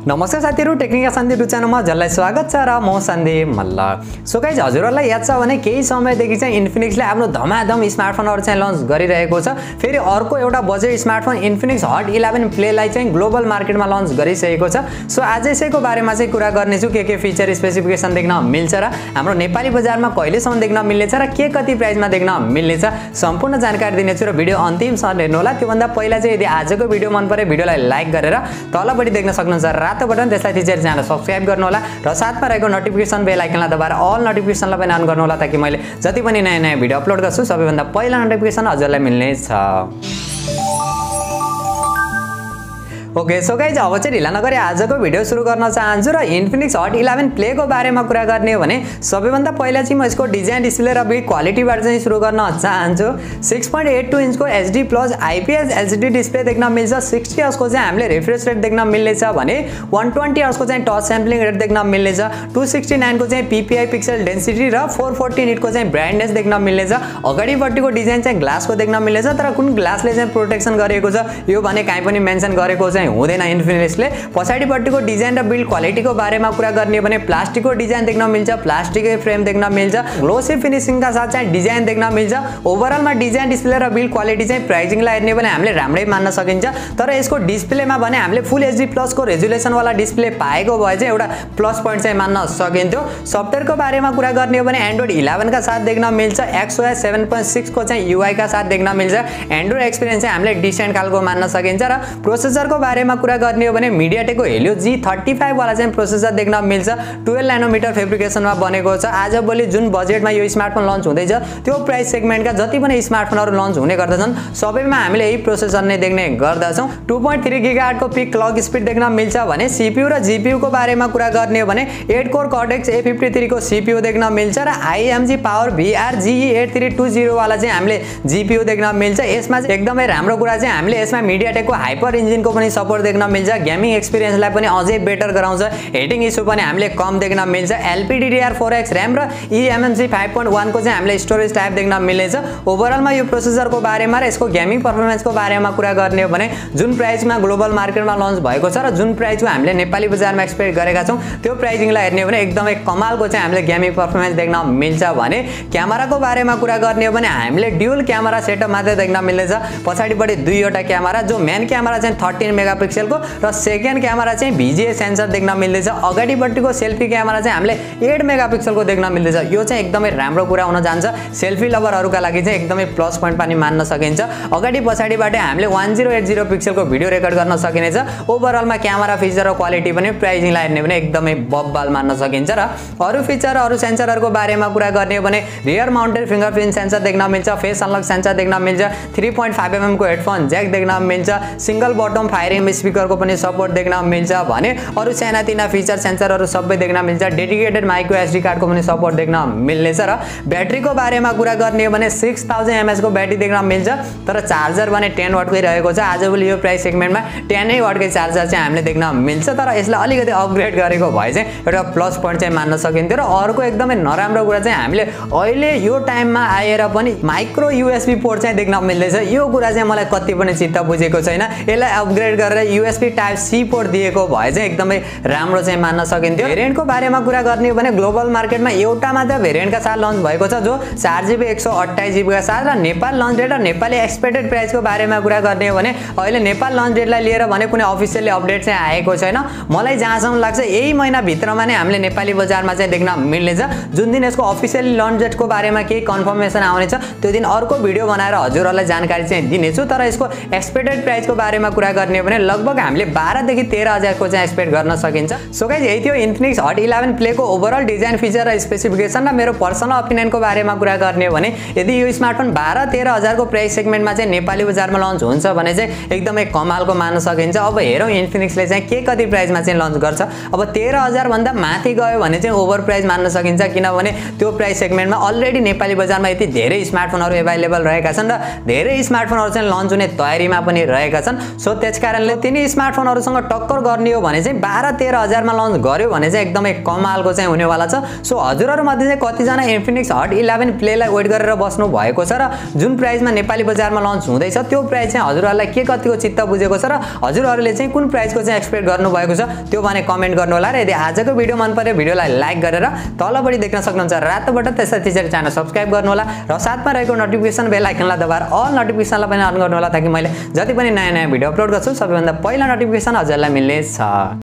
नमस्कार साथीहरु, टेक्निकल सन्दीप च्यानलमा जसलाई स्वागत छ र म सन्दीप मल्ल। सो गाइज, हजुरहरुलाई याद छ भने केही समयदेखि चाहिँ इन्फिनिक्सले आफ्नो धमाधम स्मार्टफोनहरु चाहिँ लन्च गरिरहेको छ। फेरि अर्को एउटा बजेट स्मार्टफोन इन्फिनिक्स हट 11 प्लेलाई चाहिँ ग्लोबल मार्केटमा लन्च गरिसकेको छ। सो आज यसैको बारेमा चाहिँ कुरा गर्नेछु, के फिचर स्पेसिफिकेसन देख्न मिल्छ र हाम्रो नेपाली बजारमा कहिलेसम्म देख्न मिल्नेछ र के कति प्राइसमा देख्न मिल्नेछ, सम्पूर्ण जानकारी दिनेछु र भिडियो अन्तिमसम्म हेर्नु होला। त्योभन्दा पहिला चाहिँ यदि आजको भिडियो मन परे भिडियोलाई लाइक गरेर तलपट्टि देख्न सक्नुहुन्छ रातो बटन, त्यसलाई थिचेर च्यानल सब्स्क्राइब गर्नु होला र साथमा रहेको नोटिफिकेसन बेल आइकनलाई दबाएर अल नोटिफिकेसनलाई पनि अन गर्नु होला, ताकि मैले जति पनि नयाँ भिडियो अपलोड गर्छु सबैभन्दा पहिला नोटिफिकेसन हजुरलाई मिल्नेछ। ओके, सो गाइज, अब चाहिँ ढिला नगरी आजको भिडियो सुरु गर्न चाहन्छु र इन्फिनिक्स हट 11 प्लेको बारेमा कुरा गर्ने हो भने सबैभन्दा पहिला चाहिँ म यसको डिजाइन, डिस्प्ले र बिल्ड क्वालिटीबाट चाहिँ सुरु गर्न चाहन्छु। 6.82 इन्चको HD plus IPS LCD display देख्न मिल्छ। 60 हर्ट्जको चाहिँ हामीले रिफ्रेश रेट देख्न मिल्नेछ भने 120 हर्ट्जको चाहिँ टच स्याम्पलिङ रेट देख्न मिल्नेछ। 269 को चाहिँ PPI पिक्सल डेन्सिटी र 440 निटको चाहिँ ब्राइटनेस देख्न मिल्नेछ। अगाडिपट्टिको डिजाइन चाहिँ ग्लासको देख्न मिल्नेछ, तर कुन ग्लासले चाहिँ प्रोटेक्सन गरेको छ यो भने कहीँ पनि मेन्सन गरेको चाहिँ हुँदैन इन्फिनिक्सले। पछाडिपट्टिको डिजाइन र बिल्ड क्वालिटीको बारेमा कुरा गर्ने हो भने प्लास्टिकको डिजाइन देख्न मिल्छ, प्लास्टिककै फ्रेम देख्न मिल्छ, ग्लोसी फिनिशिङका साथ चाहिँ डिजाइन देख्न मिल्छ। ओभरअलमा डिजाइन, डिस्प्ले र बिल्ड क्वालिटी चाहिँ प्राइसिङलाई हेर्ने भने हामीले राम्रै मान्न सकिन्छ। तर यसको डिस्प्लेमा भने हामीले फुल HD प्लस को रेजुलेसन वाला डिस्प्ले पाएको भए चाहिँ एउटा प्लस पोइन्ट चाहिँ मान्न सकिन्थ्यो। सफ्टवेयरको बारेमा कुरा गर्ने हो भने एन्ड्रोइड 11 का साथ देख्न मिल्छ, XOS 7.6 को चाहिँ UI का साथ देख्न मिल्छ। एन्ड्रोइड एक्सपिरियन्स चाहिँ हामीले डिसेन्ट खालको मान्न सकिन्छ र प्रोसेसरको बारेमा कुरा गर्ने हो भने मिडियाटेकको हेलियो G35 वाला चाहिँ प्रोसेसर देख्न मिल्छ। 12 नैनोमिटर फेब्रिकेसनमा बनेको छ। आजभोलि जुन बजेटमा यो स्मार्टफोन लन्च हुँदैछ त्यो प्राइस सेगमेन्टका जति पनि स्मार्टफोनहरु लन्च हुने गर्दछन् सबैमा हामीले यही प्रोसेसर नै देख्ने गर्दछौं। 2.3 GHz को पिक क्लक स्पिड देख्न मिल्छ भने CPU र GPU को बारेमा कुरा गर्ने हो भने 8 कोर कर्टेक्स A53 को CPU देख्न मिल्छ र IMG पावर VR GE8320 वाला चाहिँ हामीले GPU देख्न मिल्छ। यसमा चाहिँ एकदमै राम्रो कुरा चाहिँ हामीले यसमा मिडियाटेकको हाइपर इन्जिनको पनि सपोर्ट देख्न मिल्छ। गेमिङ एक्सपिरियन्सलाई पनि अझै बेटर गराउँछ। हेटिङ इस्यु पनि हामीले कम देख्न मिल्छ। LPDDR4X RAM र eMMC 5.1 को चाहिँ हामीले स्टोरेज टाइप देख्न मिल्नेछ। ओभरअलमा यो प्रोसेसरको बारेमा र यसको गेमिङ परफर्मेन्सको बारेमा कुरा गर्ने हो भने जुन प्राइसमा ग्लोबल मार्केटमा लन्च भएको छ र जुन प्राइसको हामीले नेपाली बजारमा एक्सपेक्ट गरेका छौं त्यो प्राइसिङलाई हेर्ने हो भने एकदमै कमालको चाहिँ हामीले गेमिङ परफर्मेन्स देख्न मिल्छ। भने क्यामेराको बारेमा कुरा गर्ने हो भने हामीले ड्युअल क्यामेरा सेटअप मात्रै देख्न मिल्नेछ। पछाडिपट्टि दुईवटा क्यामेरा, जो मेन क्यामेरा चाहिँ 13 मेगापिक्सलको र सेकेन्ड क्यामेरा चाहिँ VGA सेन्सर देख्न मिल्दैछ। अगाडिपट्टिको सेल्फी क्यामेरा चाहिँ हामीले 8 मेगापिक्सलको देख्न मिल्दैछ। यो चाहिँ एकदमै राम्रो कुरा हुन जान्छ। सेल्फी लभरहरुका लागि चाहिँ एकदमै प्लस पोइन्ट पनि मान्न सकिन्छ। अगाडि पछाडिबाट हामीले 1080 पिक्सलको भिडियो रेकर्ड गर्न सकिनेछ। ओभरअलमा क्यामेरा फिचर र क्वालिटी पनि प्राइसिङलाई हेर्ने भने एकदमै बब्बाल मान्न सकिन्छ। र अरु फिचर र अरु सेन्सरहरुको बारेमा कुरा गर्ने हो भने रियर माउन्टेड फिंगरप्रिन्ट सेन्सर देख्न मिल्छ, फेस अनलक सेन्सर देख्न मिल्छ, 3.5 mm को हेडफोन ज्याक देख्न मिल्छ, सिंगल बटम फायरिङ स्पिकरको पनि सपोर्ट देख्न मिल्छ भने अरु सानातिना फिचर सेन्सरहरु सबै देख्न मिल्छ। डेडिकेटेड माइक्रो SD कार्डको पनि सपोर्ट देख्न मिल्नेछ। र ब्याट्रीको बारेमा कुरा गर्ने हो भने 6000 mAh को ब्याट्री देख्न मिल्छ, तर चार्जर भने 10 वाटकै रहेको छ। आजभोलि यो प्राइस सेगमेन्टमा 10 वाटकै चार्जर चाहिँ हामीले देख्न मिल्छ, तर यसलाई अलिकति अपग्रेड गरेको भए चाहिँ एउटा प्लस पोइन्ट चाहिँ मान्न सकिन्थ्यो। र अर्को एकदमै नराम्रो कुरा चाहिँ हामीले अहिले यो टाइममा आएर पनि माइक्रो USB पोर्ट चाहिँ देख्न मिल्दैछ। यो कुरा चाहिँ मलाई कति पनि चित्त बुझेको छैन। यसलाई अपग्रेड गरेर USB टाइप C पोर्ट दिएको भए चाहिँ एकदमै राम्रो चाहिँ मान्न सकिन्थ्यो। भेरिएन्टको बारेमा कुरा गर्ने हो भने ग्लोबल मार्केटमा एउटा मात्र भेरिएन्टका साथ लन्च भएको छ, जो 4GB 128GB का साथ। र नेपाल लन्च डेट र नेपाली एक्सपेक्टेड प्राइसको बारेमा कुरा गर्ने हो भने अहिले नेपाल लन्च डेटलाई लिएर भने कुनै अफिसियली अपडेट चाहिँ आएको छैन। मलाई जहाँसम्म लाग्छ यही महिना भित्रमा नै हामीले नेपाली बजारमा चाहिँ देख्न मिल्नेछ। जुन दिन यसको अफिसियली लन्च डेटको बारेमा केही कन्फर्मेसन आउनेछ त्यो दिन अर्को भिडियो बनाएर हजुरहरुलाई जानकारी चाहिँ दिनेछु। तर यसको एक्सपेक्टेड प्राइसको बारेमा कुरा गर्ने हो भने लगभग हामीले 12 देखि 13,000 को चाहिँ एक्सपेक्ट गर्न सकिन्छ। सो गाइस, यही थियो इन्फिनिक्स हट 11 प्लेको ओभरअल डिजाइन, फिचर र स्पेसिफिकेसन र मेरो पर्सनल ओपिनियनको बारेमा कुरा गर्ने हो भने यदि यो स्मार्टफोन 12-13,000 को प्राइस सेगमेन्टमा चाहिँ नेपाली बजारमा लन्च हुन्छ भने चाहिँ एकदमै कमालको मान्न सकिन्छ। अब हेरौं इन्फिनिक्सले चाहिँ के कति प्राइसमा चाहिँ लन्च गर्छ। अब 13,000 भन्दा माथि गयो भने चाहिँ ओभर प्राइस मान्न सकिन्छ, किनभने त्यो प्राइस सेगमेन्टमा अलरेडी नेपाली बजारमा यति धेरै स्मार्टफोनहरु अवेलेबल रहेका छन् र धेरै स्मार्टफोनहरु चाहिँ लन्च हुने तयारीमा पनि रहेका छन्। सो त्यसकारण कम्पनीले तिनी स्मार्टफोनहरुसँग टक्कर गर्ने हो भने चाहिँ 12-13 हजारमा लन्च गर्यो भने चाहिँ एकदमै कमालको चाहिँ हुनेवाला छ। सो हजुरहरु मध्ये चाहिँ कति जना इन्फिनिक्स हट 11 प्लेलाई वेट गरेर बस्नु भएको छ र जुन प्राइसमा नेपाली बजारमा लन्च हुँदैछ त्यो प्राइस चाहिँ हजुरहरुलाई के कतिको चित्त बुझेको छ र हजुरहरुले चाहिँ कुन प्राइसको चाहिँ एक्सपेक्ट गर्नु भएको छ त्यो भने कमेन्ट गर्नु होला र यदि आजको भिडियो मन पर्यो भिडियोलाई लाइक गरेर तलबडी देख्न सक्नुहुन्छ रातो बटन त्यसै च्यानल सब्स्क्राइब गर्नु होला र साथमा रहेको नोटिफिकेसन बेल आइकनलाई दबाएर अल नोटिफिकेसनलाई पनि अन गर्नु होला ताकि मैले जति पनि नयाँ भिडियो अपलोड गर्छु सबैभन्दा पहिला नोटिफिकेसन हजुरलाई मिल्नेछ।